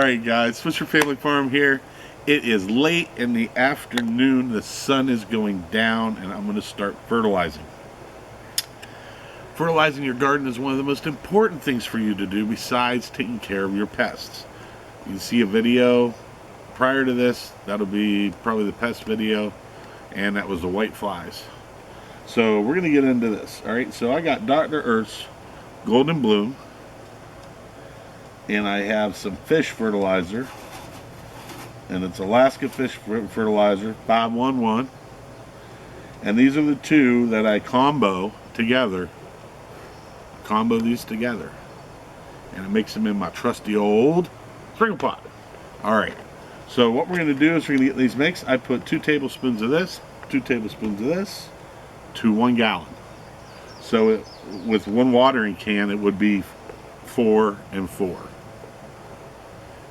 Alright guys, Fisher Family Farm here. It is late in the afternoon, the sun is going down, and I'm going to start fertilizing. Fertilizing your garden is one of the most important things for you to do besides taking care of your pests. You can see a video prior to this, that'll be probably the pest video, and that was the white flies. So we're going to get into this. Alright, so I got Dr. Earth's Golden Bloom, and I have some fish fertilizer, and it's Alaska Fish Fertilizer 511, and these are the two that I combo these together, and it makes them in my trusty old sprinkle pot. Alright, so what we're going to do is we're going to get these mixed. I put 2 tablespoons of this, 2 tablespoons of this to 1 gallon. So with one watering can it would be 4 and 4.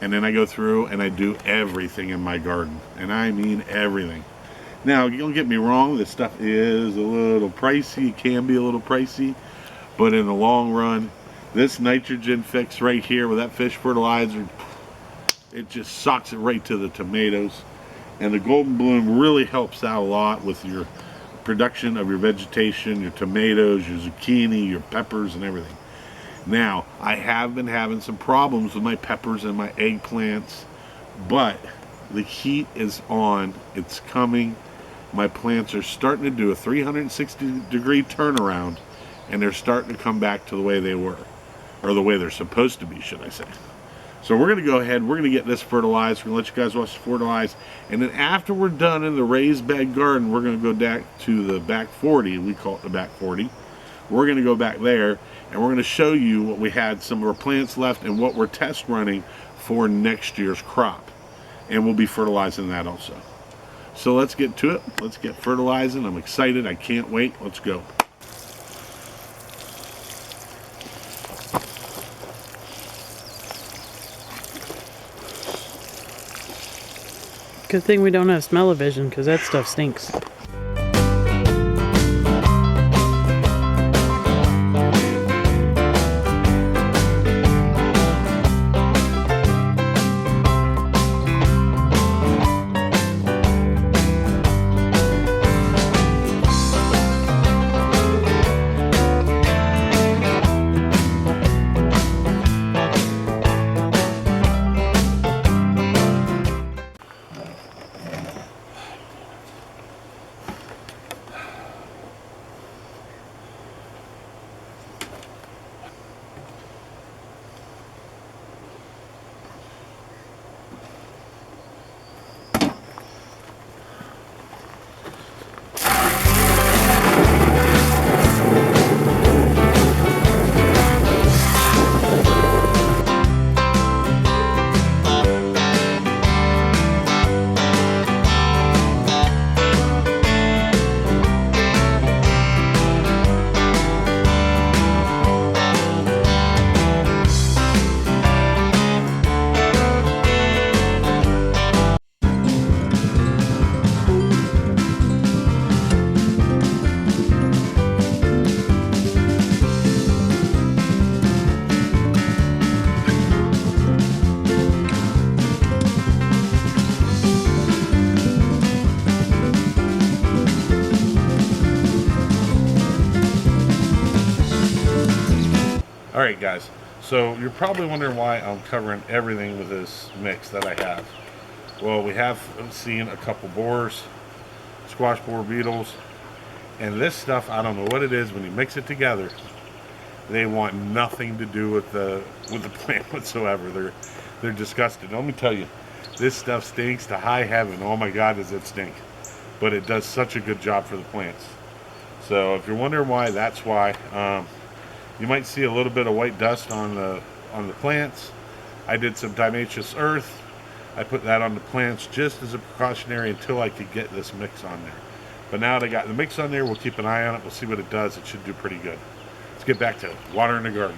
And then I go through and I do everything in my garden. And I mean everything. Now, don't get me wrong, this stuff is a little pricey. It can be a little pricey. But in the long run, this nitrogen fix right here with that fish fertilizer, it just sucks it right to the tomatoes. And the Golden Bloom really helps out a lot with your production of your vegetation, your tomatoes, your zucchini, your peppers, and everything. Now, I have been having some problems with my peppers and my eggplants, but the heat is on. It's coming. My plants are starting to do a 360-degree turnaround, and they're starting to come back to the way they were, or the way they're supposed to be, should I say. So we're going to go ahead, we're going to get this fertilized. We're going to let you guys watch the fertilize, and then after we're done in the raised bed garden, we're going to go back to the back 40. We call it the back 40. We're going to go back there, and we're going to show you what we had, some of our plants left, and what we're test running for next year's crop. And we'll be fertilizing that also. So let's get to it. Let's get fertilizing. I'm excited. I can't wait. Let's go. Good thing we don't have smell-o-vision, because that stuff stinks. Alright guys, so you're probably wondering why I'm covering everything with this mix that I have. Well, we have seen a couple borers, squash borer beetles, and this stuff, I don't know what it is, when you mix it together, they want nothing to do with the plant whatsoever. They're disgusted. Let me tell you, this stuff stinks to high heaven. Oh my God, does it stink. But it does such a good job for the plants. So if you're wondering why, that's why. You might see a little bit of white dust on the plants. I did some diatomaceous earth. I put that on the plants just as a precautionary until I could get this mix on there. But now that I got the mix on there, we'll keep an eye on it. We'll see what it does. It should do pretty good. Let's get back to watering the garden.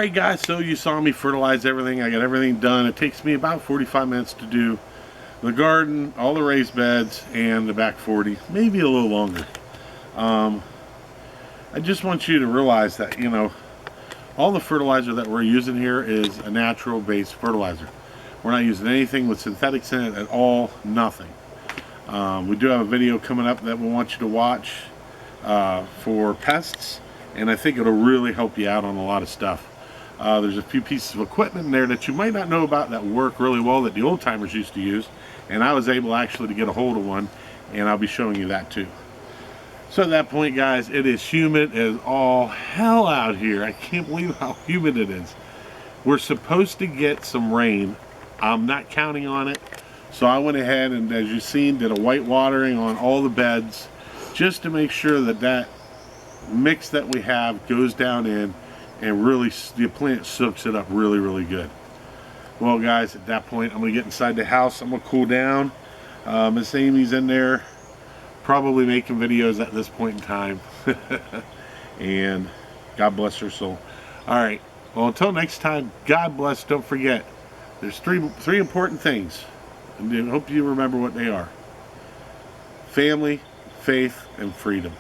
Alright guys, so you saw me fertilize everything. I got everything done. It takes me about 45 minutes to do the garden, all the raised beds, and the back 40, maybe a little longer. I just want you to realize that, you know, all the fertilizer that we're using here is a natural based fertilizer. We're not using anything with synthetics in it at all, nothing. We do have a video coming up that we want you to watch for pests, and I think it'll really help you out on a lot of stuff. There's a few pieces of equipment in there that you might not know about that work really well that the old timers used to use, and I was able actually to get a hold of one, and I'll be showing you that too. So at that point guys, it is humid as all hell out here. I can't believe how humid it is. We're supposed to get some rain. I'm not counting on it, so I went ahead and, as you've seen, did a white watering on all the beds just to make sure that that mix that we have goes down in and really the plant soaks it up really good. Well guys, at that point I'm going to get inside the house. I'm going to cool down. Miss Amy's in there probably making videos at this point in time. And God bless her soul. Alright, well until next time, God bless. Don't forget, there's three important things, and I hope you remember what they are: family, faith, and freedom.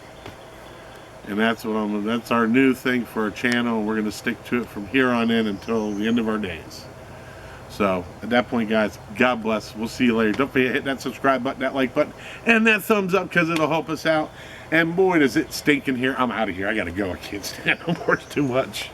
And that's what that's our new thing for our channel, and we're going to stick to it from here on in until the end of our days. So at that point guys, God bless. We'll see you later. Don't forget to hit that subscribe button, that like button, and that thumbs up, because it'll help us out. And boy does it stink in here. I'm out of here. I gotta go. I can't stand no more. It's too much.